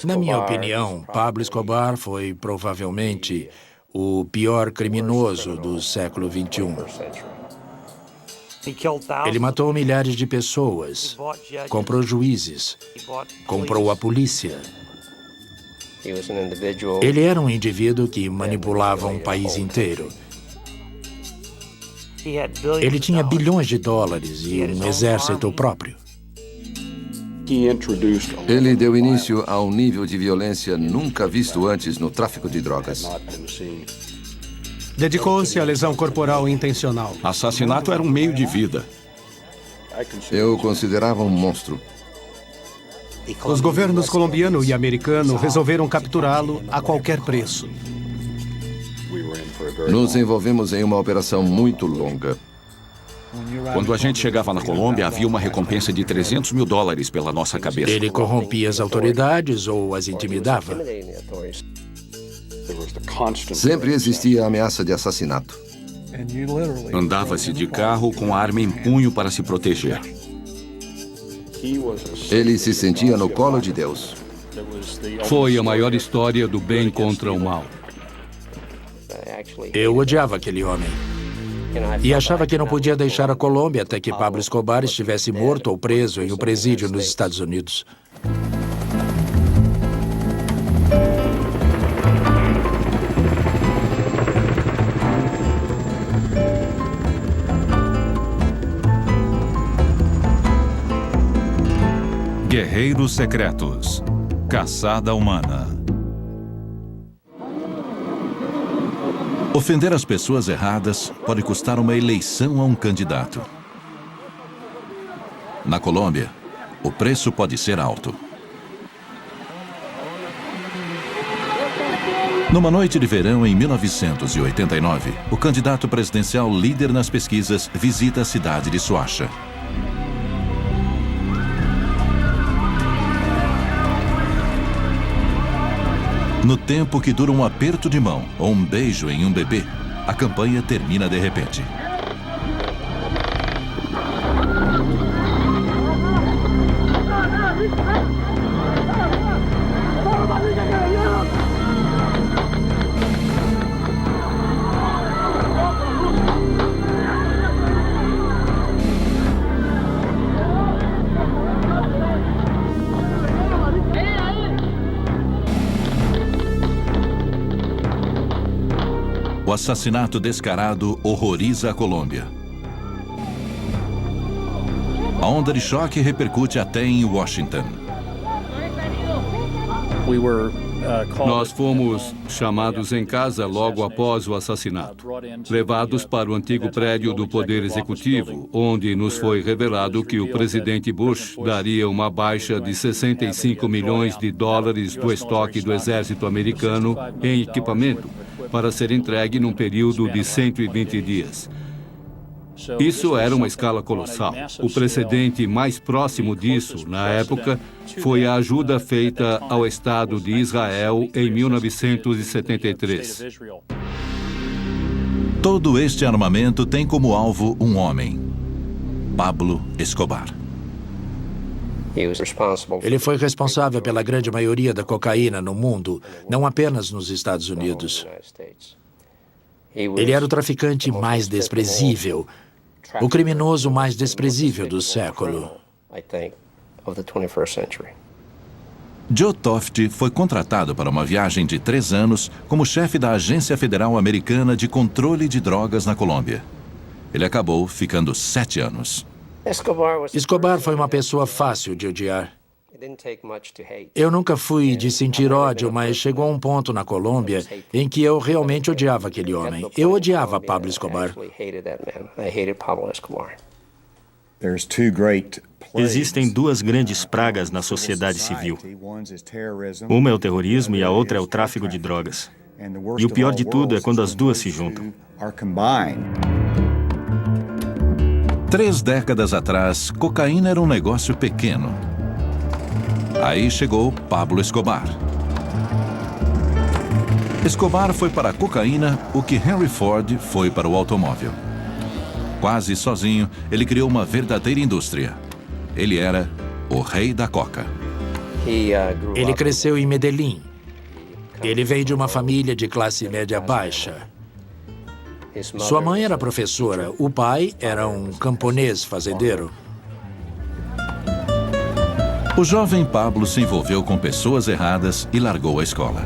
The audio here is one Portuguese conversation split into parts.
Na minha opinião, Pablo Escobar foi provavelmente o pior criminoso do século XXI. Ele matou milhares de pessoas, comprou juízes, comprou a polícia. Ele era um indivíduo que manipulava um país inteiro. Ele tinha bilhões de dólares e um exército próprio. Ele deu início a um nível de violência nunca visto antes no tráfico de drogas. Dedicou-se à lesão corporal intencional. Assassinato era um meio de vida. Eu o considerava um monstro. Os governos colombiano e americano resolveram capturá-lo a qualquer preço. Nos envolvemos em uma operação muito longa. Quando a gente chegava na Colômbia, havia uma recompensa de $300 mil pela nossa cabeça. Ele corrompia as autoridades ou as intimidava. Sempre existia a ameaça de assassinato. Andava-se de carro com a arma em punho para se proteger. Ele se sentia no colo de Deus. Foi a maior história do bem contra o mal. Eu odiava aquele homem. E achava que não podia deixar a Colômbia até que Pablo Escobar estivesse morto ou preso em um presídio nos Estados Unidos. Guerreiros Secretos. Caçada Humana. Ofender as pessoas erradas pode custar uma eleição a um candidato. Na Colômbia, o preço pode ser alto. Numa noite de verão em 1989, o candidato presidencial líder nas pesquisas visita a cidade de Soacha. No tempo que dura um aperto de mão ou um beijo em um bebê, a campanha termina de repente. O assassinato descarado horroriza a Colômbia. A onda de choque repercute até em Washington. Nós fomos chamados em casa logo após o assassinato, levados para o antigo prédio do Poder Executivo, onde nos foi revelado que o presidente Bush daria uma baixa de $65 milhões do estoque do exército americano em equipamento para ser entregue num período de 120 dias. Isso era uma escala colossal. O precedente mais próximo disso, na época, foi a ajuda feita ao Estado de Israel em 1973. Todo este armamento tem como alvo um homem: Pablo Escobar. Ele foi responsável pela grande maioria da cocaína no mundo, não apenas nos Estados Unidos. Ele era o traficante mais desprezível, o criminoso mais desprezível do século. Joe Toft foi contratado para uma viagem de 3 anos como chefe da Agência Federal Americana de Controle de Drogas na Colômbia. Ele acabou ficando 7 anos. Escobar foi uma pessoa fácil de odiar. Eu nunca fui de sentir ódio, mas chegou um ponto na Colômbia em que eu realmente odiava aquele homem. Eu odiava Pablo Escobar. Existem 2 grandes pragas na sociedade civil. Uma é o terrorismo e a outra é o tráfico de drogas. E o pior de tudo é quando as duas se juntam. 3 décadas atrás, cocaína era um negócio pequeno. Aí chegou Pablo Escobar. Escobar foi para a cocaína o que Henry Ford foi para o automóvel. Quase sozinho, ele criou uma verdadeira indústria. Ele era o rei da coca. Ele cresceu em Medellín. Ele veio de uma família de classe média baixa. Sua mãe era professora, o pai era um camponês fazendeiro. O jovem Pablo se envolveu com pessoas erradas e largou a escola.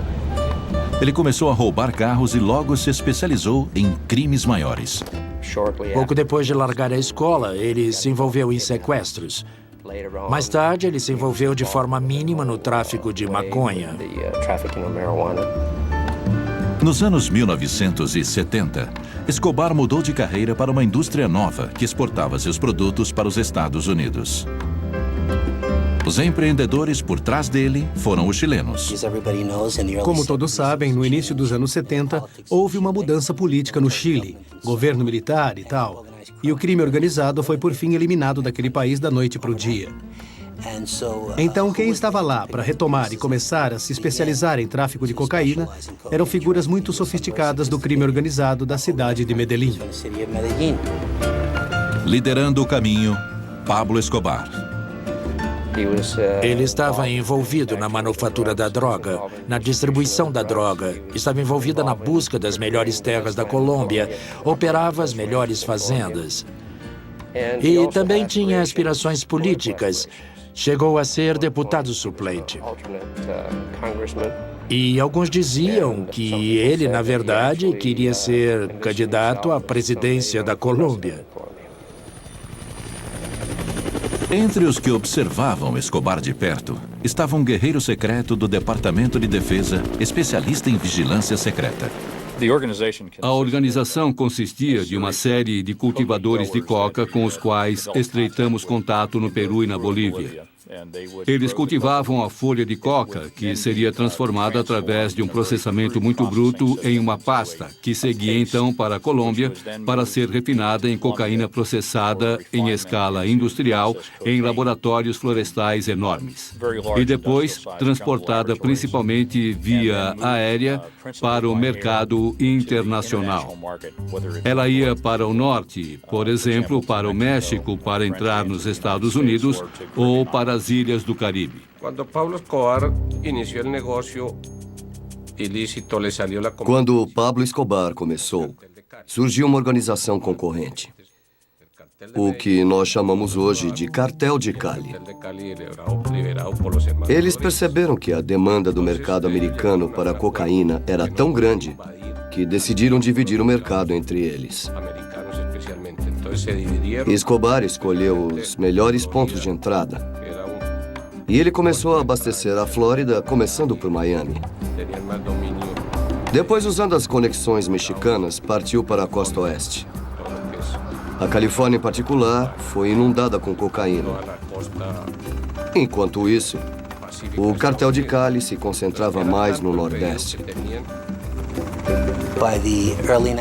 Ele começou a roubar carros e logo se especializou em crimes maiores. Pouco depois de largar a escola, ele se envolveu em sequestros. Mais tarde, ele se envolveu de forma mínima no tráfico de maconha. Nos anos 1970, Escobar mudou de carreira para uma indústria nova que exportava seus produtos para os Estados Unidos. Os empreendedores por trás dele foram os chilenos. Como todos sabem, no início dos anos 70, houve uma mudança política no Chile, governo militar e tal. E o crime organizado foi por fim eliminado daquele país da noite para o dia. Então, quem estava lá para retomar e começar a se especializar em tráfico de cocaína eram figuras muito sofisticadas do crime organizado da cidade de Medellín. Liderando o caminho, Pablo Escobar. Ele estava envolvido na manufatura da droga, na distribuição da droga, estava envolvida na busca das melhores terras da Colômbia, operava as melhores fazendas. E também tinha aspirações políticas. Chegou a ser deputado suplente. E alguns diziam que ele, na verdade, queria ser candidato à presidência da Colômbia. Entre os que observavam Escobar de perto, estava um guerreiro secreto do Departamento de Defesa, especialista em vigilância secreta. A organização consistia de uma série de cultivadores de coca com os quais estreitamos contato no Peru e na Bolívia. Eles cultivavam a folha de coca, que seria transformada através de um processamento muito bruto em uma pasta, que seguia então para a Colômbia para ser refinada em cocaína processada em escala industrial em laboratórios florestais enormes. E depois transportada principalmente via aérea para o mercado internacional. Ela ia para o norte, por exemplo, para o México, para entrar nos Estados Unidos ou para as ilhas do Caribe. Quando Pablo Escobar começou, surgiu uma organização concorrente, o que nós chamamos hoje de Cartel de Cali. Eles perceberam que a demanda do mercado americano para a cocaína era tão grande que decidiram dividir o mercado entre eles. Escobar escolheu os melhores pontos de entrada. E ele começou a abastecer a Flórida, começando por Miami. Depois, usando as conexões mexicanas, partiu para a costa oeste. A Califórnia, em particular, foi inundada com cocaína. Enquanto isso, o cartel de Cali se concentrava mais no Nordeste.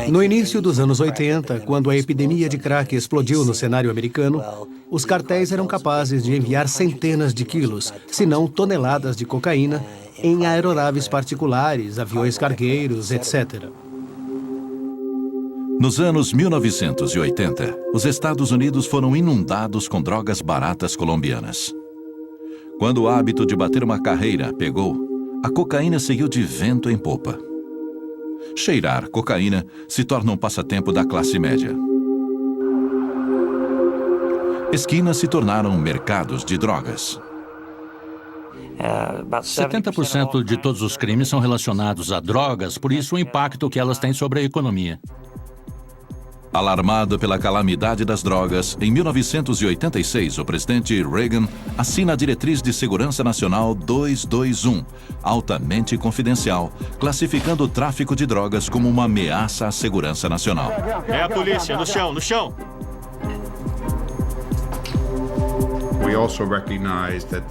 No início dos anos 80, quando a epidemia de crack explodiu no cenário americano, os cartéis eram capazes de enviar centenas de quilos, se não toneladas de cocaína, em aeronaves particulares, aviões cargueiros, etc. Nos anos 1980, os Estados Unidos foram inundados com drogas baratas colombianas. Quando o hábito de bater uma carreira pegou, a cocaína seguiu de vento em popa. Cheirar cocaína se torna um passatempo da classe média. Esquinas se tornaram mercados de drogas. 70% de todos os crimes são relacionados a drogas, por isso o impacto que elas têm sobre a economia. Alarmado pela calamidade das drogas, em 1986, o presidente Reagan assina a Diretriz de Segurança Nacional 221, altamente confidencial, classificando o tráfico de drogas como uma ameaça à segurança nacional. É a polícia, no chão, no chão!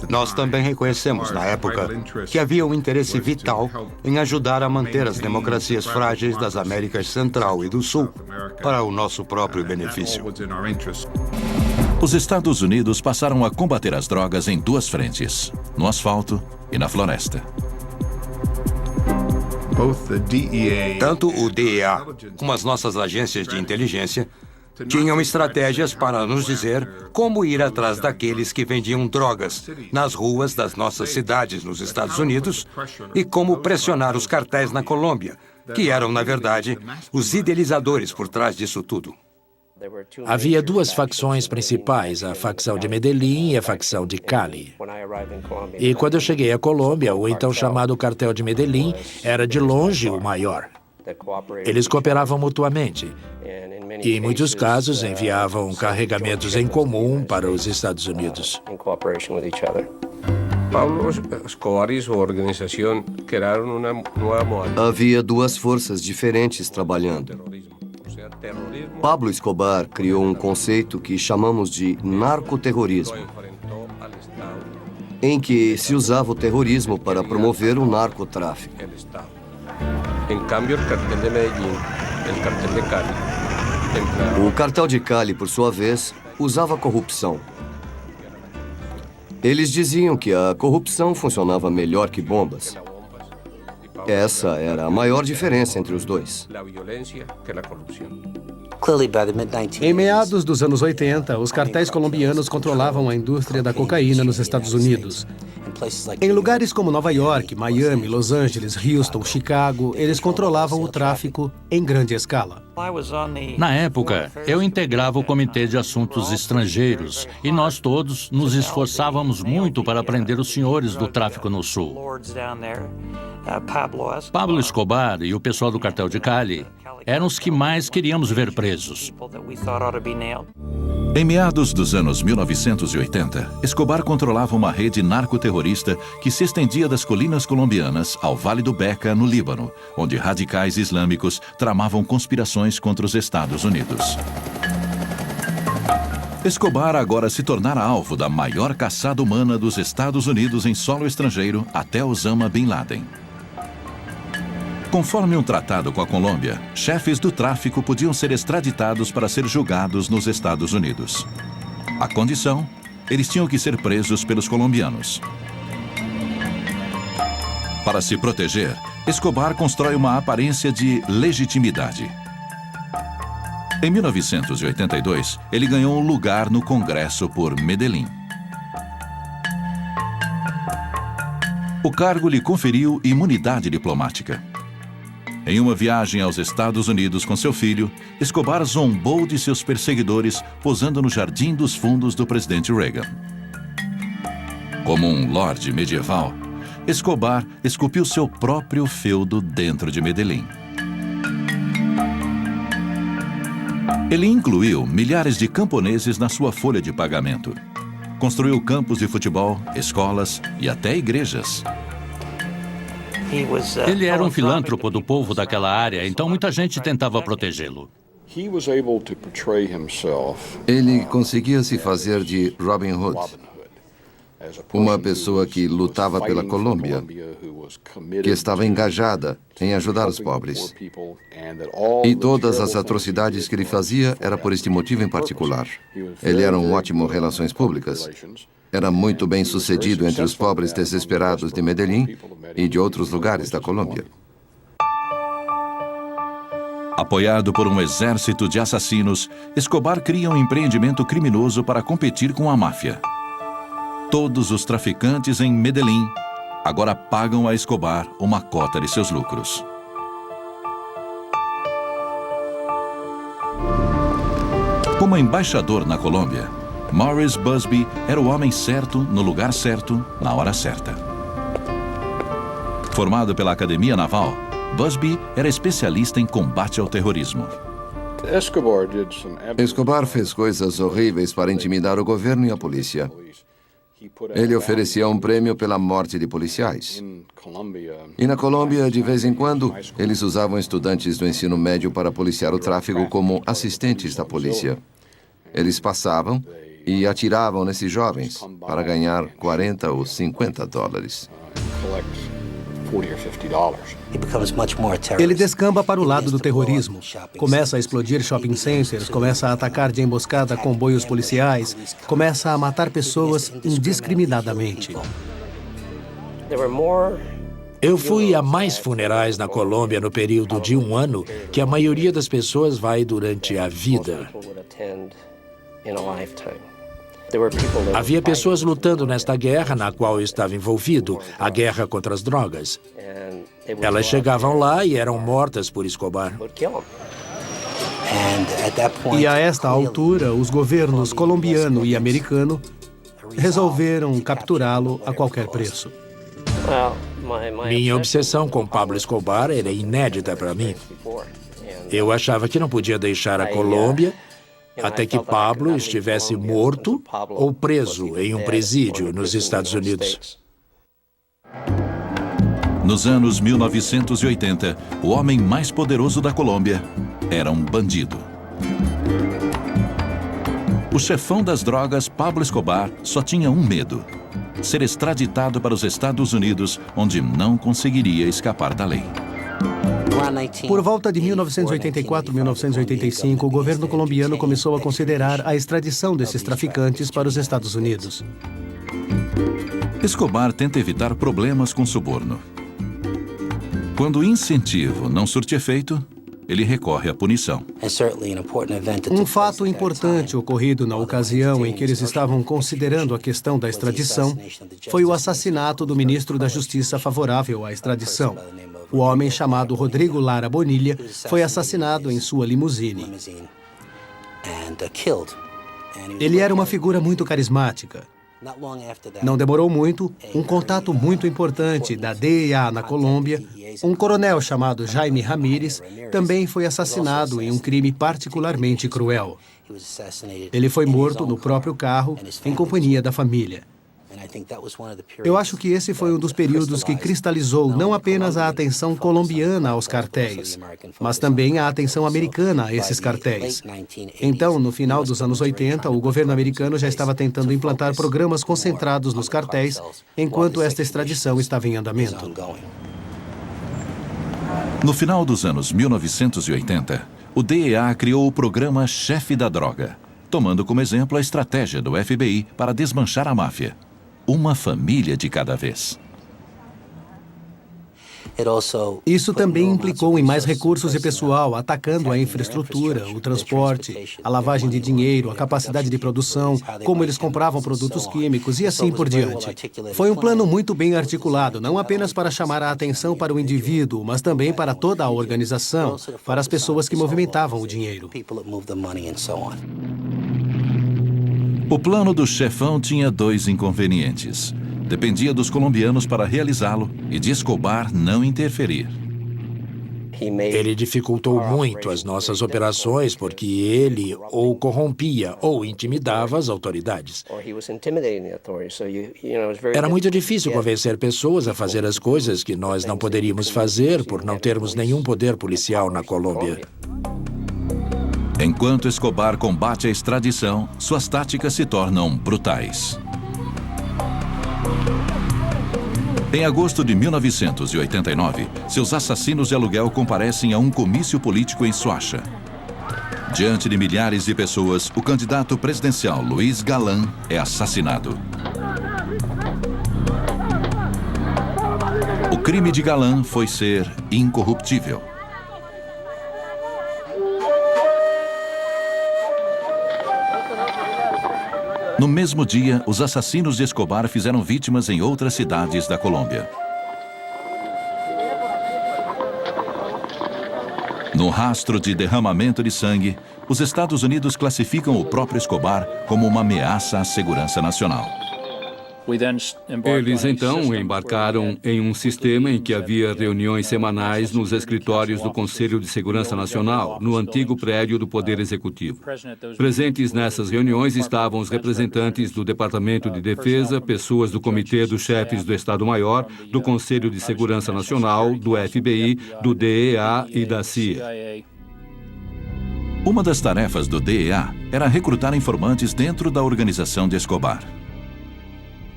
Nós também reconhecemos, na época, que havia um interesse vital em ajudar a manter as democracias frágeis das Américas Central e do Sul para o nosso próprio benefício. Os Estados Unidos passaram a combater as drogas em duas frentes, no asfalto e na floresta. Tanto o DEA como as nossas agências de inteligência Tinham estratégias para nos dizer como ir atrás daqueles que vendiam drogas nas ruas das nossas cidades nos Estados Unidos e como pressionar os cartéis na Colômbia, que eram, na verdade, os idealizadores por trás disso tudo. Havia duas facções principais, a facção de Medellín e a facção de Cali. E quando eu cheguei à Colômbia, o então chamado Cartel de Medellín era de longe o maior. Eles cooperavam mutuamente e, em muitos casos, enviavam carregamentos em comum para os Estados Unidos. Pablo Escobar e sua organização criaram uma nova modalidade. Havia duas forças diferentes trabalhando. Pablo Escobar criou um conceito que chamamos de narcoterrorismo, em que se usava o terrorismo para promover o narcotráfico. Em cambio, o cartel de Medellín, o cartel de Cali, O cartel de Cali, por sua vez, usava corrupção. Eles diziam que a corrupção funcionava melhor que bombas. Essa era a maior diferença entre os dois. Em meados dos anos 80, os cartéis colombianos controlavam a indústria da cocaína nos Estados Unidos. Em lugares como Nova York, Miami, Los Angeles, Houston, Chicago, eles controlavam o tráfico em grande escala. Na época, eu integrava o Comitê de Assuntos Estrangeiros e nós todos nos esforçávamos muito para prender os senhores do tráfico no Sul. Pablo Escobar e o pessoal do cartel de Cali eram os que mais queríamos ver presos. Em meados dos anos 1980, Escobar controlava uma rede narcoterrorista que se estendia das colinas colombianas ao Vale do Beca, no Líbano, onde radicais islâmicos tramavam conspirações contra os Estados Unidos. Escobar agora se tornara alvo da maior caçada humana dos Estados Unidos em solo estrangeiro até Osama Bin Laden. Conforme um tratado com a Colômbia, chefes do tráfico podiam ser extraditados para ser julgados nos Estados Unidos. A condição, eles tinham que ser presos pelos colombianos. Para se proteger, Escobar constrói uma aparência de legitimidade. Em 1982, ele ganhou um lugar no Congresso por Medellín. O cargo lhe conferiu imunidade diplomática. Em uma viagem aos Estados Unidos com seu filho, Escobar zombou de seus perseguidores posando no jardim dos fundos do presidente Reagan. Como um lorde medieval, Escobar esculpiu seu próprio feudo dentro de Medellín. Ele incluiu milhares de camponeses na sua folha de pagamento. Construiu campos de futebol, escolas e até igrejas. Ele era um filântropo do povo daquela área, então muita gente tentava protegê-lo. Ele conseguia se fazer de Robin Hood, uma pessoa que lutava pela Colômbia, que estava engajada em ajudar os pobres. E todas as atrocidades que ele fazia era por este motivo em particular. Ele era um ótimo relações públicas. Era muito bem sucedido entre os pobres desesperados de Medellín e de outros lugares da Colômbia. Apoiado por um exército de assassinos, Escobar cria um empreendimento criminoso para competir com a máfia. Todos os traficantes em Medellín agora pagam a Escobar uma cota de seus lucros. Como embaixador na Colômbia, Morris Busby era o homem certo, no lugar certo, na hora certa. Formado pela Academia Naval, Busby era especialista em combate ao terrorismo. Escobar fez coisas horríveis para intimidar o governo e a polícia. Ele oferecia um prêmio pela morte de policiais. E na Colômbia, de vez em quando, eles usavam estudantes do ensino médio para policiar o tráfico como assistentes da polícia. Eles passavam e atiravam nesses jovens para ganhar 40 ou 50 dólares. Ele descamba para o lado do terrorismo. Começa a explodir shopping centers, começa a atacar de emboscada comboios policiais, começa a matar pessoas indiscriminadamente. Eu fui a mais funerais na Colômbia no período de 1 ano que a maioria das pessoas vai durante a vida. Havia pessoas lutando nesta guerra na qual eu estava envolvido, a guerra contra as drogas. Elas chegavam lá e eram mortas por Escobar. E a esta altura, os governos colombiano e americano resolveram capturá-lo a qualquer preço. Minha obsessão com Pablo Escobar era inédita para mim. Eu achava que não podia deixar a Colômbia até que Pablo estivesse morto ou preso em um presídio nos Estados Unidos. Nos anos 1980, o homem mais poderoso da Colômbia era um bandido. O chefão das drogas, Pablo Escobar, só tinha um medo: ser extraditado para os Estados Unidos, onde não conseguiria escapar da lei. Por volta de 1984-1985, o governo colombiano começou a considerar a extradição desses traficantes para os Estados Unidos. Escobar tenta evitar problemas com suborno. Quando o incentivo não surte efeito, ele recorre à punição. Um fato importante ocorrido na ocasião em que eles estavam considerando a questão da extradição foi o assassinato do ministro da Justiça favorável à extradição. O homem chamado Rodrigo Lara Bonilla foi assassinado em sua limusine. Ele era uma figura muito carismática. Não demorou muito, um contato muito importante da DEA na Colômbia, um coronel chamado Jaime Ramírez, também foi assassinado em um crime particularmente cruel. Ele foi morto no próprio carro, em companhia da família. Eu acho que esse foi um dos períodos que cristalizou não apenas a atenção colombiana aos cartéis, mas também a atenção americana a esses cartéis. Então, no final dos anos 80, o governo americano já estava tentando implantar programas concentrados nos cartéis, enquanto esta extradição estava em andamento. No final dos anos 1980, o DEA criou o programa Chefe da Droga, tomando como exemplo a estratégia do FBI para desmanchar a máfia. Uma família de cada vez. Isso também implicou em mais recursos e pessoal, atacando a infraestrutura, o transporte, a lavagem de dinheiro, a capacidade de produção, como eles compravam produtos químicos e assim por diante. Foi um plano muito bem articulado, não apenas para chamar a atenção para o indivíduo, mas também para toda a organização, para as pessoas que movimentavam o dinheiro. O plano do chefão tinha 2 inconvenientes. Dependia dos colombianos para realizá-lo e de Escobar não interferir. Ele dificultou muito as nossas operações porque ele ou corrompia ou intimidava as autoridades. Era muito difícil convencer pessoas a fazer as coisas que nós não poderíamos fazer por não termos nenhum poder policial na Colômbia. Enquanto Escobar combate a extradição, suas táticas se tornam brutais. Em agosto de 1989, seus assassinos de aluguel comparecem a um comício político em Soacha. Diante de milhares de pessoas, o candidato presidencial Luiz Galán é assassinado. O crime de Galán foi ser incorruptível. No mesmo dia, os assassinos de Escobar fizeram vítimas em outras cidades da Colômbia. No rastro de derramamento de sangue, os Estados Unidos classificam o próprio Escobar como uma ameaça à segurança nacional. Eles então embarcaram em um sistema em que havia reuniões semanais nos escritórios do Conselho de Segurança Nacional, no antigo prédio do Poder Executivo. Presentes nessas reuniões estavam os representantes do Departamento de Defesa, pessoas do Comitê dos Chefes do Estado-Maior, do Conselho de Segurança Nacional, do FBI, do DEA e da CIA. Uma das tarefas do DEA era recrutar informantes dentro da organização de Escobar.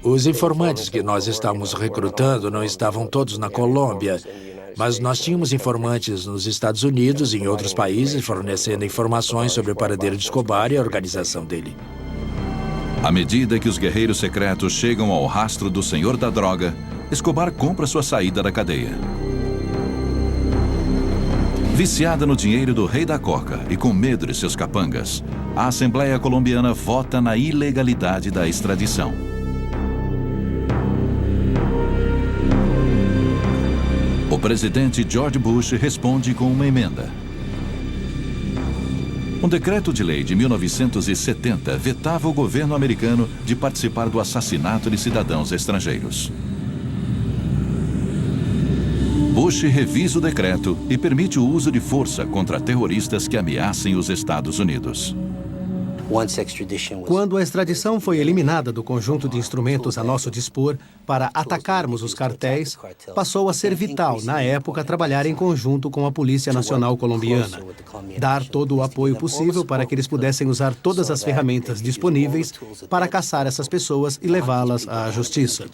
Os informantes que nós estávamos recrutando não estavam todos na Colômbia, mas nós tínhamos informantes nos Estados Unidos e em outros países fornecendo informações sobre o paradeiro de Escobar e a organização dele. À medida que os guerreiros secretos chegam ao rastro do Senhor da Droga, Escobar compra sua saída da cadeia. Viciada no dinheiro do rei da coca e com medo de seus capangas, a Assembleia Colombiana vota na ilegalidade da extradição. O presidente George Bush responde com uma emenda. Um decreto de lei de 1970 vetava o governo americano de participar do assassinato de cidadãos estrangeiros. Bush revisa o decreto e permite o uso de força contra terroristas que ameacem os Estados Unidos. Quando a extradição foi eliminada do conjunto de instrumentos a nosso dispor para atacarmos os cartéis, passou a ser vital, na época, trabalhar em conjunto com a Polícia Nacional Colombiana. Dar todo o apoio possível para que eles pudessem usar todas as ferramentas disponíveis para caçar essas pessoas e levá-las à justiça.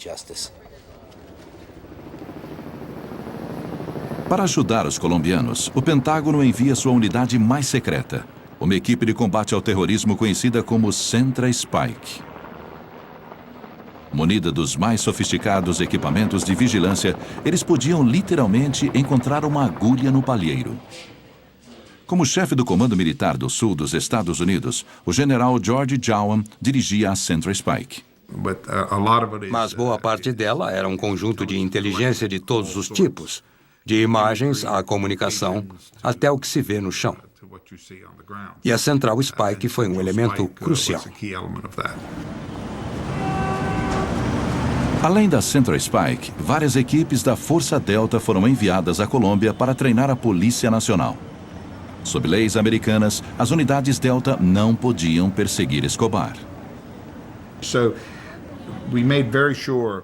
Para ajudar os colombianos, o Pentágono envia sua unidade mais secreta, uma equipe de combate ao terrorismo conhecida como Centra Spike. Munida dos mais sofisticados equipamentos de vigilância, eles podiam literalmente encontrar uma agulha no palheiro. Como chefe do Comando Militar do Sul dos Estados Unidos, o general George Jowan dirigia a Centra Spike. Mas boa parte dela era um conjunto de inteligência de todos os tipos, de imagens à comunicação, até o que se vê no chão. E a Central Spike foi um elemento crucial. Além da Central Spike, várias equipes da Força Delta foram enviadas à Colômbia para treinar a Polícia Nacional. Sob leis americanas, as unidades Delta não podiam perseguir Escobar.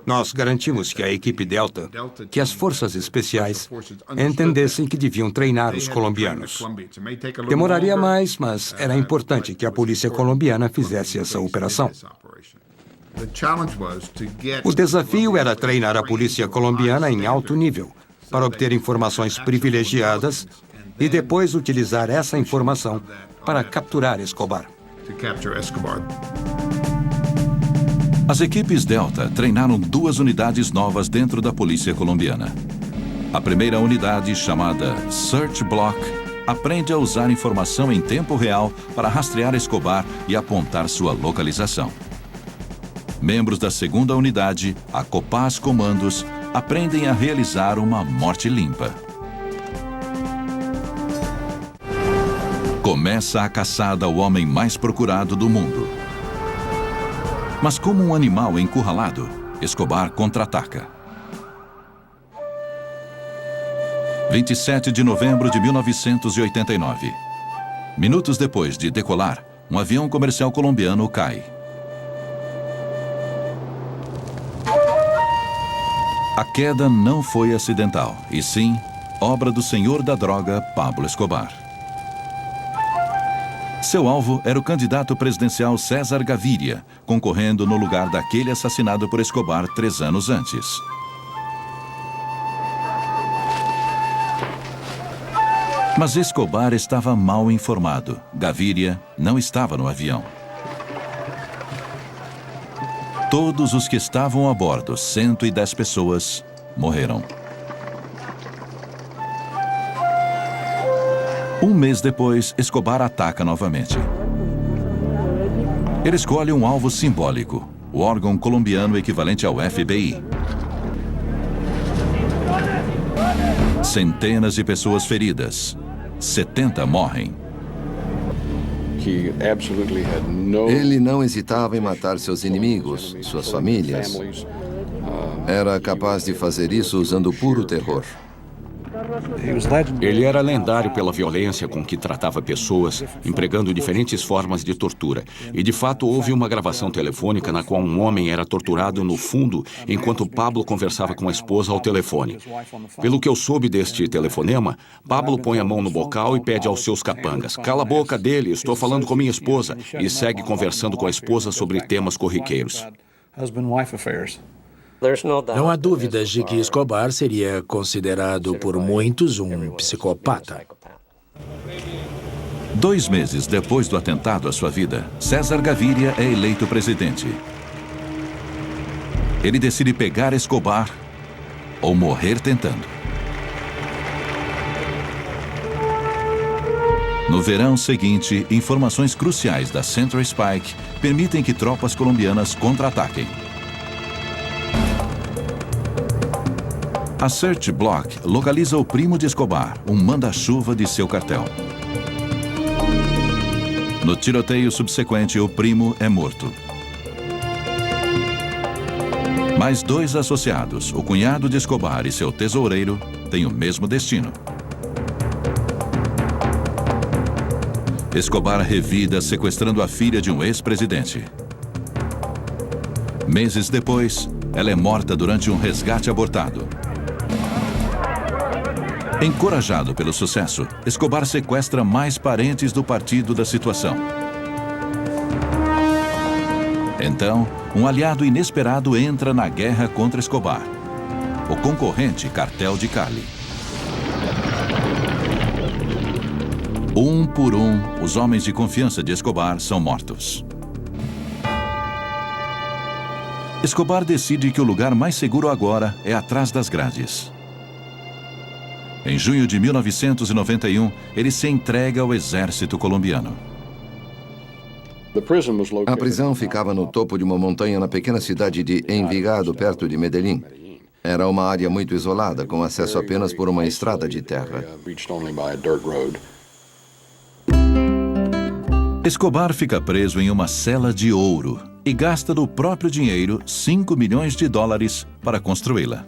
Nós garantimos que a equipe Delta, que as forças especiais, entendessem que deviam treinar os colombianos. Demoraria mais, mas era importante que a polícia colombiana fizesse essa operação. O desafio era treinar a polícia colombiana em alto nível, para obter informações privilegiadas e depois utilizar essa informação para capturar Escobar. As equipes Delta treinaram 2 unidades novas dentro da polícia colombiana. A primeira unidade, chamada Search Block, aprende a usar informação em tempo real para rastrear Escobar e apontar sua localização. Membros da segunda unidade, a Copaz Comandos, aprendem a realizar uma morte limpa. Começa a caçada ao homem mais procurado do mundo. Mas como um animal encurralado, Escobar contra-ataca. 27 de novembro de 1989. Minutos depois de decolar, um avião comercial colombiano cai. A queda não foi acidental, e sim obra do senhor da droga, Pablo Escobar. Seu alvo era o candidato presidencial César Gaviria, concorrendo no lugar daquele assassinado por Escobar 3 anos antes. Mas Escobar estava mal informado. Gaviria não estava no avião. Todos os que estavam a bordo, 110 pessoas, morreram. Um mês depois, Escobar ataca novamente. Ele escolhe um alvo simbólico, o órgão colombiano equivalente ao FBI. Centenas de pessoas feridas. 70 morrem. Ele não hesitava em matar seus inimigos, suas famílias. Era capaz de fazer isso usando puro terror. Ele era lendário pela violência com que tratava pessoas, empregando diferentes formas de tortura. E, de fato, houve uma gravação telefônica na qual um homem era torturado no fundo enquanto Pablo conversava com a esposa ao telefone. Pelo que eu soube deste telefonema, Pablo põe a mão no bocal e pede aos seus capangas: "Cala a boca dele, estou falando com minha esposa", e segue conversando com a esposa sobre temas corriqueiros. Não há dúvidas de que Escobar seria considerado por muitos um psicopata. 2 meses depois do atentado à sua vida, César Gaviria é eleito presidente. Ele decide pegar Escobar ou morrer tentando. No verão seguinte, informações cruciais da Central Spike permitem que tropas colombianas contra-ataquem. A Search Block localiza o primo de Escobar, um manda-chuva de seu cartel. No tiroteio subsequente, o primo é morto. Mais 2 associados, o cunhado de Escobar e seu tesoureiro, têm o mesmo destino. Escobar revida sequestrando a filha de um ex-presidente. Meses depois, ela é morta durante um resgate abortado. Encorajado pelo sucesso, Escobar sequestra mais parentes do partido da situação. Então, um aliado inesperado entra na guerra contra Escobar: o concorrente Cartel de Cali. Um por um, os homens de confiança de Escobar são mortos. Escobar decide que o lugar mais seguro agora é atrás das grades. Em junho de 1991, ele se entrega ao exército colombiano. A prisão ficava no topo de uma montanha na pequena cidade de Envigado, perto de Medellín. Era uma área muito isolada, com acesso apenas por uma estrada de terra. Escobar fica preso em uma cela de ouro e gasta do próprio dinheiro $5 milhões para construí-la.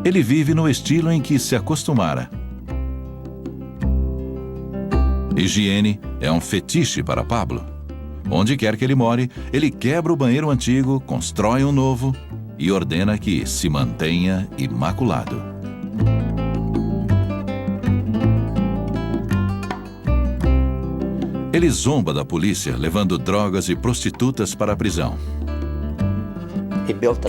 Ele vive no estilo em que se acostumara. Higiene é um fetiche para Pablo. Onde quer que ele more, ele quebra o banheiro antigo, constrói um novo e ordena que se mantenha imaculado. Ele zomba da polícia, levando drogas e prostitutas para a prisão.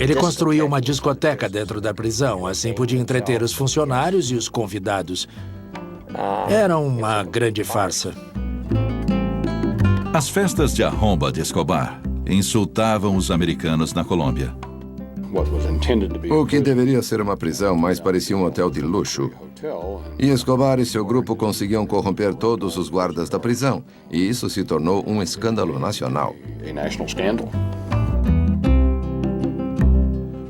Ele construiu uma discoteca dentro da prisão, assim podia entreter os funcionários e os convidados. Era uma grande farsa. As festas de arromba de Escobar insultavam os americanos na Colômbia. O que deveria ser uma prisão, mais parecia um hotel de luxo. E Escobar e seu grupo conseguiam corromper todos os guardas da prisão, e isso se tornou um escândalo nacional.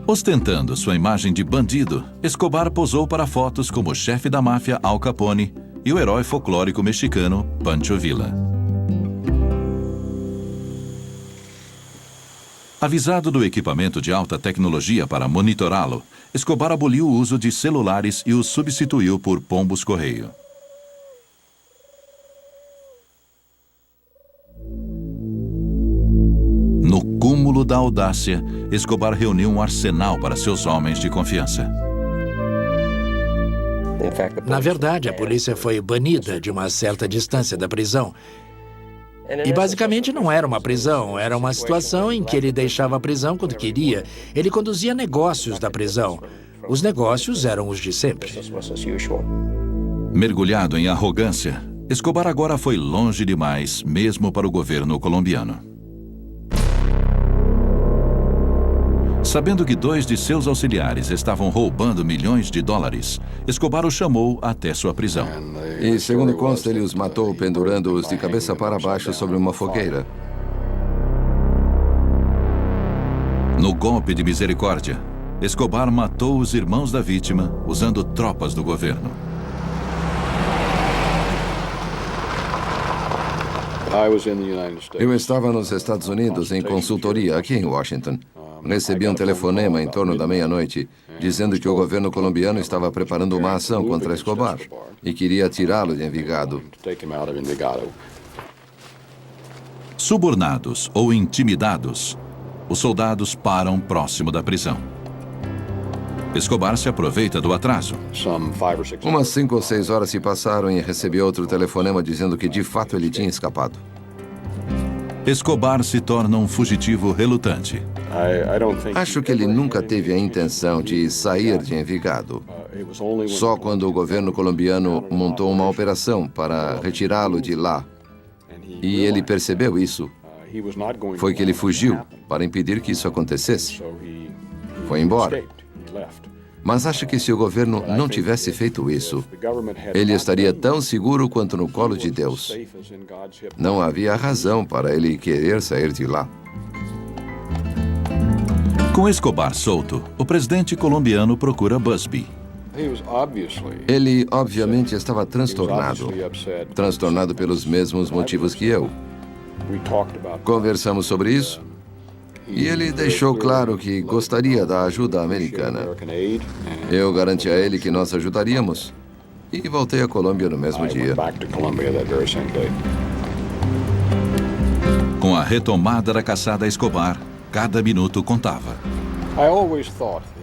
Ostentando sua imagem de bandido, Escobar posou para fotos como o chefe da máfia Al Capone e o herói folclórico mexicano Pancho Villa. Avisado do equipamento de alta tecnologia para monitorá-lo, Escobar aboliu o uso de celulares e os substituiu por pombos-correio. No cúmulo da audácia, Escobar reuniu um arsenal para seus homens de confiança. Na verdade, a polícia foi banida de uma certa distância da prisão. E basicamente não era uma prisão, era uma situação em que ele deixava a prisão quando queria. Ele conduzia negócios da prisão. Os negócios eram os de sempre. Mergulhado em arrogância, Escobar agora foi longe demais, mesmo para o governo colombiano. Sabendo que 2 de seus auxiliares estavam roubando milhões de dólares, Escobar os chamou até sua prisão. E, segundo consta, ele os matou pendurando-os de cabeça para baixo sobre uma fogueira. No golpe de misericórdia, Escobar matou os irmãos da vítima usando tropas do governo. Eu estava nos Estados Unidos em consultoria aqui em Washington. Recebi um telefonema em torno da meia-noite, dizendo que o governo colombiano estava preparando uma ação contra Escobar e queria tirá-lo de Envigado. Subornados ou intimidados, os soldados param próximo da prisão. Escobar se aproveita do atraso. Umas 5 ou 6 horas se passaram e recebi outro telefonema dizendo que de fato ele tinha escapado. Escobar se torna um fugitivo relutante. Acho que ele nunca teve a intenção de sair de Envigado. Só quando o governo colombiano montou uma operação para retirá-lo de lá e ele percebeu isso, foi que ele fugiu para impedir que isso acontecesse. Foi embora. Mas acho que se o governo não tivesse feito isso, ele estaria tão seguro quanto no colo de Deus. Não havia razão para ele querer sair de lá. Com Escobar solto, o presidente colombiano procura Busby. Ele, obviamente, estava transtornado pelos mesmos motivos que eu. Conversamos sobre isso e ele deixou claro que gostaria da ajuda americana. Eu garanti a ele que nós ajudaríamos e voltei à Colômbia no mesmo dia. Com a retomada da caçada a Escobar, cada minuto contava.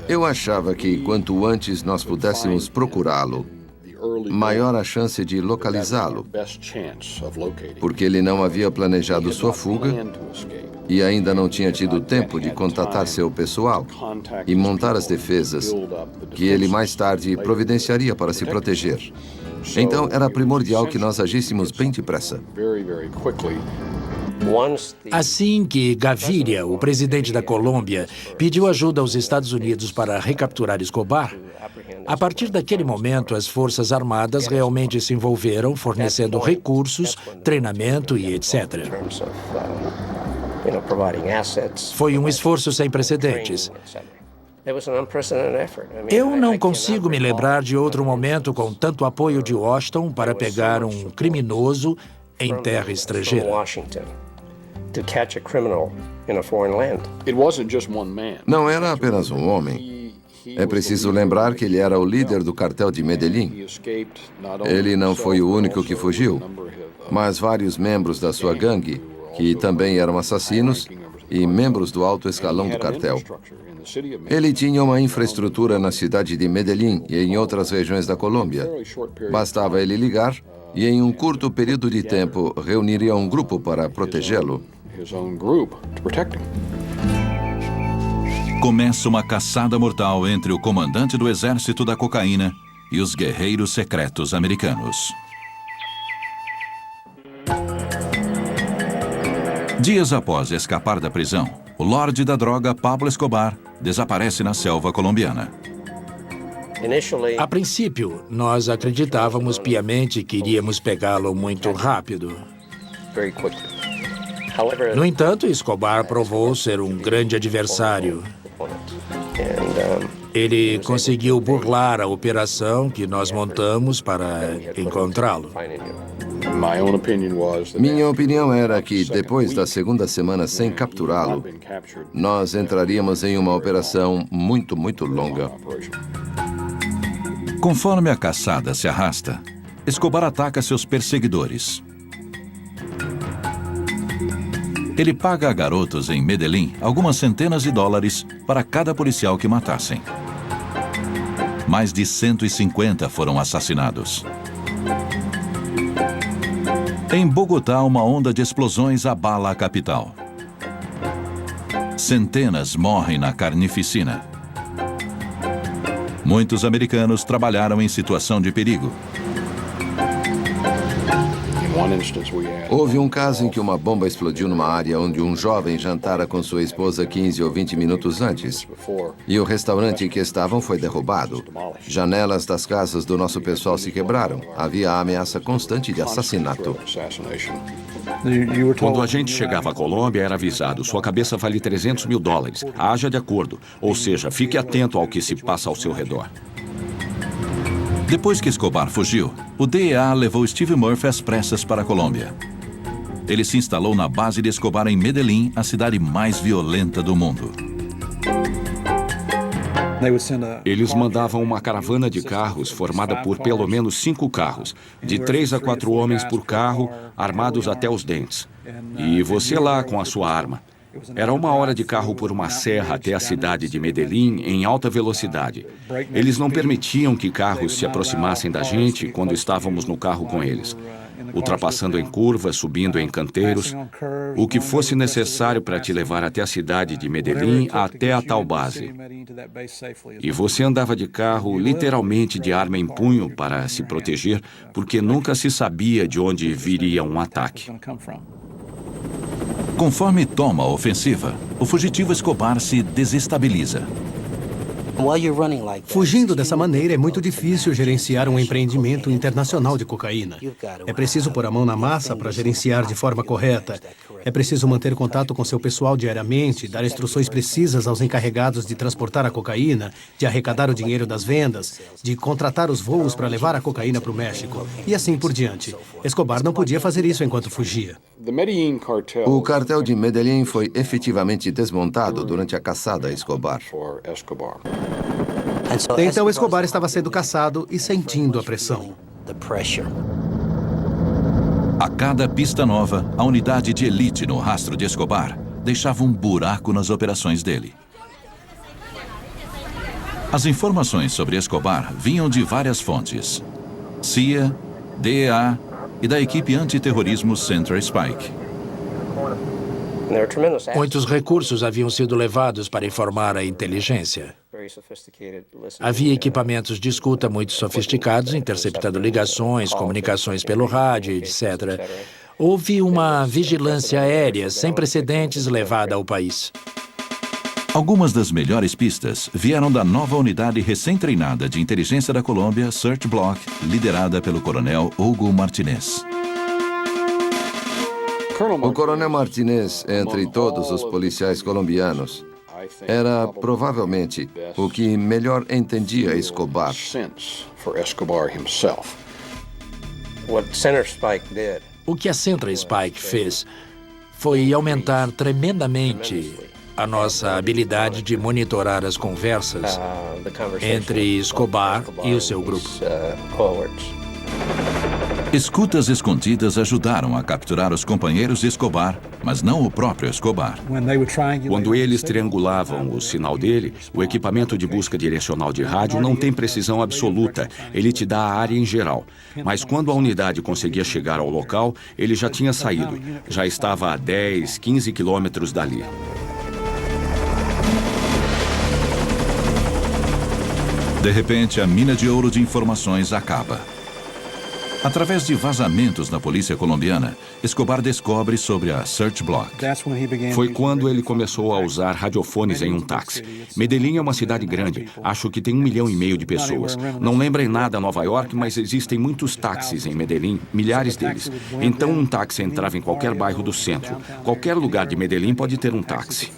Eu achava que quanto antes nós pudéssemos procurá-lo, maior a chance de localizá-lo, porque ele não havia planejado sua fuga e ainda não tinha tido tempo de contatar seu pessoal e montar as defesas que ele mais tarde providenciaria para se proteger. Então, era primordial que nós agíssemos bem depressa. Assim que Gaviria, o presidente da Colômbia, pediu ajuda aos Estados Unidos para recapturar Escobar, a partir daquele momento as Forças Armadas realmente se envolveram, fornecendo recursos, treinamento e etc. Foi um esforço sem precedentes. Eu não consigo me lembrar de outro momento com tanto apoio de Washington para pegar um criminoso em terra estrangeira. Não era apenas um homem. É preciso lembrar que ele era o líder do cartel de Medellín. Ele não foi o único que fugiu, mas vários membros da sua gangue, que também eram assassinos e membros do alto escalão do cartel. Ele tinha uma infraestrutura na cidade de Medellín e em outras regiões da Colômbia. Bastava ele ligar e, em um curto período de tempo, reuniria um grupo para protegê-lo. Começa uma caçada mortal entre o comandante do exército da cocaína e os guerreiros secretos americanos. Dias após escapar da prisão, o lorde da droga Pablo Escobar desaparece na selva colombiana. A princípio, nós acreditávamos piamente que iríamos pegá-lo muito rápido. No entanto, Escobar provou ser um grande adversário. Ele conseguiu burlar a operação que nós montamos para encontrá-lo. Minha opinião era que, depois da segunda semana sem capturá-lo, nós entraríamos em uma operação muito longa. Conforme a caçada se arrasta, Escobar ataca seus perseguidores. Ele paga a garotos em Medellín algumas centenas de dólares para cada policial que matassem. Mais de 150 foram assassinados. Em Bogotá, uma onda de explosões abala a capital. Centenas morrem na carnificina. Muitos americanos trabalharam em situação de perigo. Houve um caso em que uma bomba explodiu numa área onde um jovem jantara com sua esposa 15 ou 20 minutos antes. E o restaurante em que estavam foi derrubado. Janelas das casas do nosso pessoal se quebraram. Havia a ameaça constante de assassinato. Quando a gente chegava à Colômbia, era avisado: sua cabeça vale 300 mil dólares. Haja de acordo. Ou seja, fique atento ao que se passa ao seu redor. Depois que Escobar fugiu, o DEA levou Steve Murphy às pressas para a Colômbia. Ele se instalou na base de Escobar em Medellín, a cidade mais violenta do mundo. Eles mandavam uma caravana de carros formada por pelo menos 5 carros, de 3 a 4 homens por carro, armados até os dentes. E você lá com a sua arma. Era 1 hora de carro por uma serra até a cidade de Medellín em alta velocidade. Eles não permitiam que carros se aproximassem da gente quando estávamos no carro com eles. ultrapassando em curvas, subindo em canteiros, o que fosse necessário para te levar até a cidade de Medellín, até a tal base. E você andava de carro, literalmente de arma em punho, para se proteger, porque nunca se sabia de onde viria um ataque. Conforme toma a ofensiva, o fugitivo Escobar se desestabiliza. Fugindo dessa maneira, é muito difícil gerenciar um empreendimento internacional de cocaína. É preciso pôr a mão na massa para gerenciar de forma correta. É preciso manter contato com seu pessoal diariamente, dar instruções precisas aos encarregados de transportar a cocaína, de arrecadar o dinheiro das vendas, de contratar os voos para levar a cocaína para o México, e assim por diante. Escobar não podia fazer isso enquanto fugia. O cartel de Medellín foi efetivamente desmontado durante a caçada a Escobar. Então Escobar estava sendo caçado e sentindo a pressão. A cada pista nova, a unidade de elite no rastro de Escobar deixava um buraco nas operações dele. As informações sobre Escobar vinham de várias fontes: CIA, DEA e da equipe antiterrorismo Central Spike. Muitos recursos haviam sido levados para informar a inteligência. Havia equipamentos de escuta muito sofisticados, interceptando ligações, comunicações pelo rádio, etc. Houve uma vigilância aérea sem precedentes levada ao país. Algumas das melhores pistas vieram da nova unidade recém-treinada de inteligência da Colômbia, Search Block, liderada pelo coronel Hugo Martinez. O coronel Martinez, entre todos os policiais colombianos, era provavelmente o que melhor entendia Escobar. O que a Central Spike fez foi aumentar tremendamente a nossa habilidade de monitorar as conversas entre Escobar e o seu grupo. Escutas escondidas ajudaram a capturar os companheiros de Escobar, mas não o próprio Escobar. Quando eles triangulavam o sinal dele, o equipamento de busca direcional de rádio não tem precisão absoluta. Ele te dá a área em geral. Mas quando a unidade conseguia chegar ao local, ele já tinha saído. Já estava a 10, 15 quilômetros dali. De repente, a mina de ouro de informações acaba. Através de vazamentos na polícia colombiana, Escobar descobre sobre a Search Block. Foi quando ele começou a usar radiofones em um táxi. Medellín é uma cidade grande. Acho que tem 1,5 milhão de pessoas. Não lembra em nada Nova York, mas existem muitos táxis em Medellín, milhares deles. Então um táxi entrava em qualquer bairro do centro. Qualquer lugar de Medellín pode ter um táxi.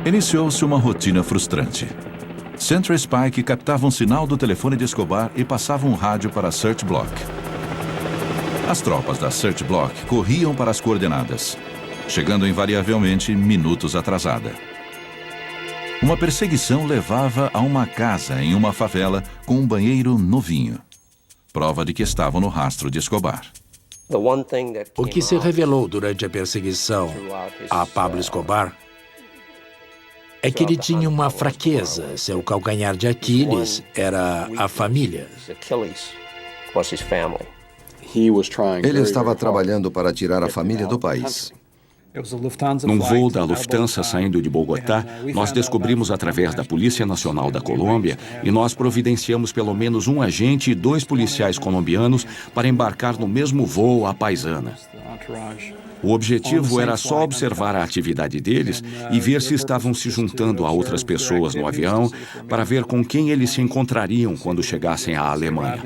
Iniciou-se uma rotina frustrante. Central Spike captava um sinal do telefone de Escobar e passava um rádio para a Search Block. As tropas da Search Block corriam para as coordenadas, chegando invariavelmente minutos atrasada. Uma perseguição levava a uma casa em uma favela com um banheiro novinho, prova de que estavam no rastro de Escobar. O que se revelou durante a perseguição a Pablo Escobar é que ele tinha uma fraqueza. Seu calcanhar de Aquiles era a família. Ele estava trabalhando para tirar a família do país. Num voo da Lufthansa saindo de Bogotá, nós descobrimos através da Polícia Nacional da Colômbia e nós providenciamos pelo menos um agente e 2 policiais colombianos para embarcar no mesmo voo à paisana. O objetivo era só observar a atividade deles e ver se estavam se juntando a outras pessoas no avião para ver com quem eles se encontrariam quando chegassem à Alemanha.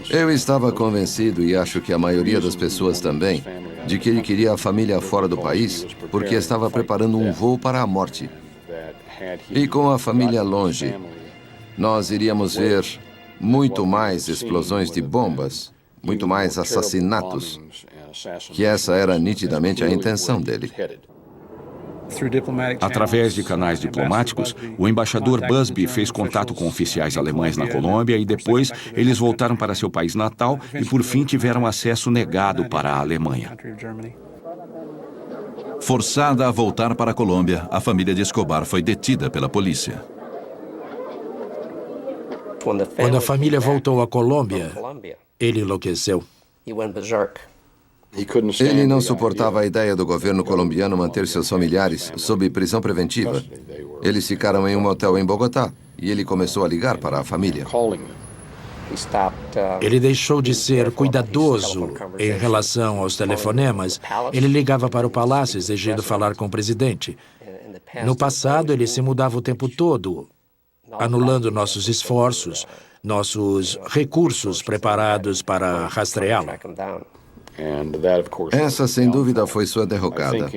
Eu estava convencido, e acho que a maioria das pessoas também, de que ele queria a família fora do país porque estava preparando um voo para a morte. E com a família longe, nós iríamos ver muito mais explosões de bombas, muito mais assassinatos, que essa era nitidamente a intenção dele. Através de canais diplomáticos, o embaixador Busby fez contato com oficiais alemães na Colômbia e depois eles voltaram para seu país natal e por fim tiveram acesso negado para a Alemanha. Forçada a voltar para a Colômbia, a família de Escobar foi detida pela polícia. Quando a família voltou à Colômbia, ele enlouqueceu. Ele não suportava a ideia do governo colombiano manter seus familiares sob prisão preventiva. Eles ficaram em um motel em Bogotá e ele começou a ligar para a família. Ele deixou de ser cuidadoso em relação aos telefonemas. Ele ligava para o palácio exigindo falar com o presidente. No passado, ele se mudava o tempo todo, anulando nossos esforços, nossos recursos preparados para rastreá-lo. Essa, sem dúvida, foi sua derrocada.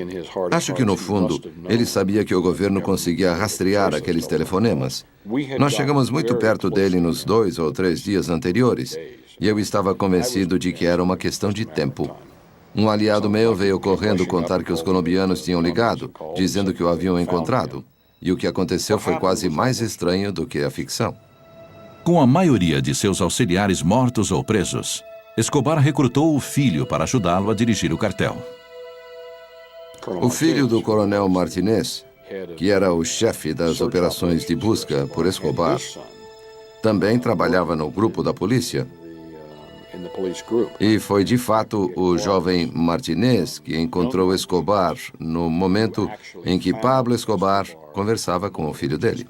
Acho que, no fundo, ele sabia que o governo conseguia rastrear aqueles telefonemas. Nós chegamos muito perto dele nos 2 ou 3 dias anteriores, e eu estava convencido de que era uma questão de tempo. Um aliado meu veio correndo contar que os colombianos tinham ligado, dizendo que o haviam encontrado. E o que aconteceu foi quase mais estranho do que a ficção. Com a maioria de seus auxiliares mortos ou presos, Escobar recrutou o filho para ajudá-lo a dirigir o cartel. O filho do coronel Martinez, que era o chefe das operações de busca por Escobar, também trabalhava no grupo da polícia. E foi, de fato, o jovem Martinez que encontrou Escobar no momento em que Pablo Escobar conversava com o filho dele.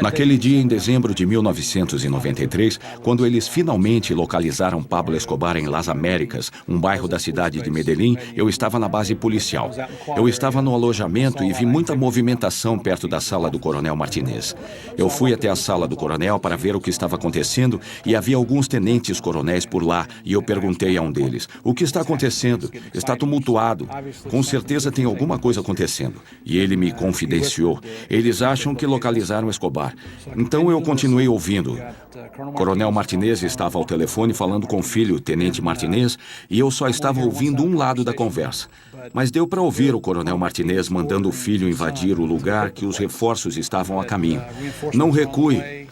Naquele dia, em dezembro de 1993, quando eles finalmente localizaram Pablo Escobar em Las Américas, um bairro da cidade de Medellín, eu estava na base policial. Eu estava no alojamento e vi muita movimentação perto da sala do coronel Martinez. Eu fui até a sala do coronel para ver o que estava acontecendo e havia alguns tenentes coronéis por lá e eu perguntei a um deles: "O que está acontecendo? Está tumultuado. Com certeza tem alguma coisa acontecendo." E ele me confidenciou: "Eles acham que localizaram Escobar." Então eu continuei ouvindo. Coronel Martinez estava ao telefone falando com o filho, Tenente Martinez, e eu só estava ouvindo um lado da conversa. Mas deu para ouvir o Coronel Martinez mandando o filho invadir o lugar que os reforços estavam a caminho. "Não recue."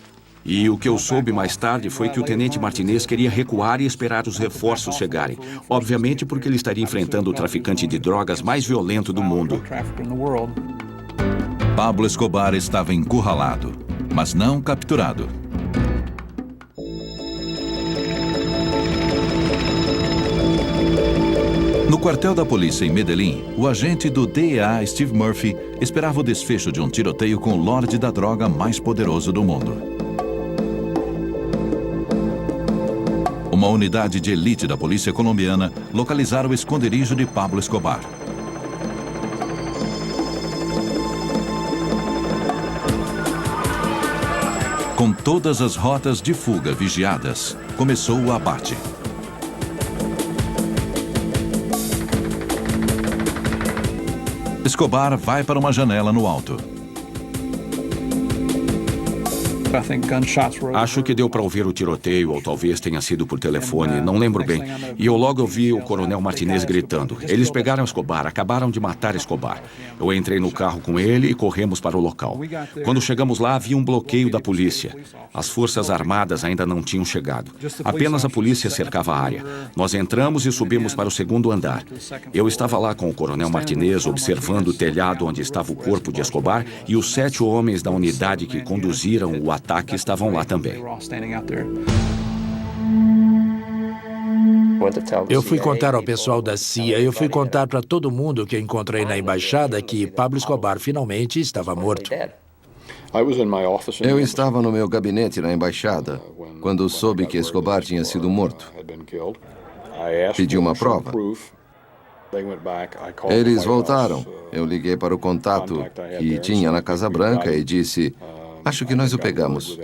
E o que eu soube mais tarde foi que o Tenente Martinez queria recuar e esperar os reforços chegarem. Obviamente porque ele estaria enfrentando o traficante de drogas mais violento do mundo. Pablo Escobar estava encurralado, mas não capturado. No quartel da polícia em Medellín, o agente do DEA, Steve Murphy, esperava o desfecho de um tiroteio com o lorde da droga mais poderoso do mundo. Uma unidade de elite da polícia colombiana localizara o esconderijo de Pablo Escobar. Com todas as rotas de fuga vigiadas, começou o abate. Escobar vai para uma janela no alto. Acho que deu para ouvir o tiroteio, ou talvez tenha sido por telefone, não lembro bem. E eu logo ouvi o Coronel Martinez gritando: "Eles pegaram Escobar, acabaram de matar Escobar." Eu entrei no carro com ele e corremos para o local. Quando chegamos lá, havia um bloqueio da polícia. As forças armadas ainda não tinham chegado. Apenas a polícia cercava a área. Nós entramos e subimos para o segundo andar. Eu estava lá com o Coronel Martinez observando o telhado onde estava o corpo de Escobar e os 7 homens da unidade que conduziram o ataque estavam lá também. Eu fui contar ao pessoal da CIA, eu fui contar para todo mundo que encontrei na embaixada que Pablo Escobar finalmente estava morto. Eu estava no meu gabinete na embaixada quando soube que Escobar tinha sido morto. Pedi uma prova. Eles voltaram. Eu liguei para o contato que tinha na Casa Branca e disse: "Acho que nós o pegamos."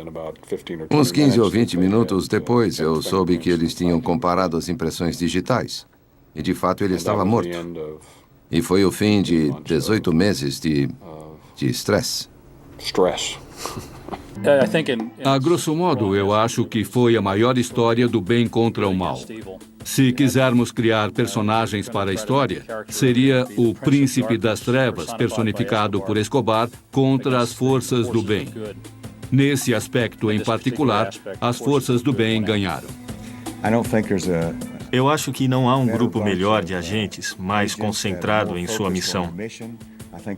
Uns 15 ou 20 minutos depois, eu soube que eles tinham comparado as impressões digitais. E, de fato, ele estava morto. E foi o fim de 18 meses de estresse. A grosso modo, eu acho que foi a maior história do bem contra o mal. Se quisermos criar personagens para a história, seria o Príncipe das Trevas, personificado por Escobar, contra as forças do bem. Nesse aspecto em particular, as forças do bem ganharam. Eu acho que não há um grupo melhor de agentes, mais concentrado em sua missão.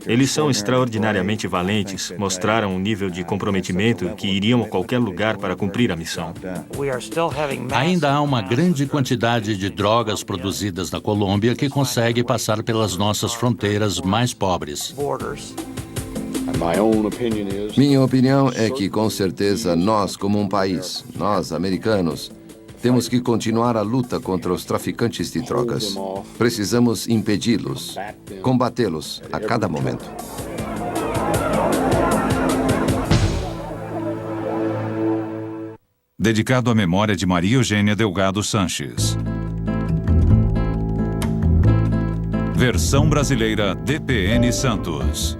Eles são extraordinariamente valentes, mostraram um nível de comprometimento que iriam a qualquer lugar para cumprir a missão. Ainda há uma grande quantidade de drogas produzidas na Colômbia que consegue passar pelas nossas fronteiras mais pobres. Minha opinião é que, com certeza, nós, como um país, nós, americanos, temos que continuar a luta contra os traficantes de drogas. Precisamos impedi-los, combatê-los a cada momento. Dedicado à memória de Maria Eugênia Delgado Sanches. Versão brasileira DPN Santos.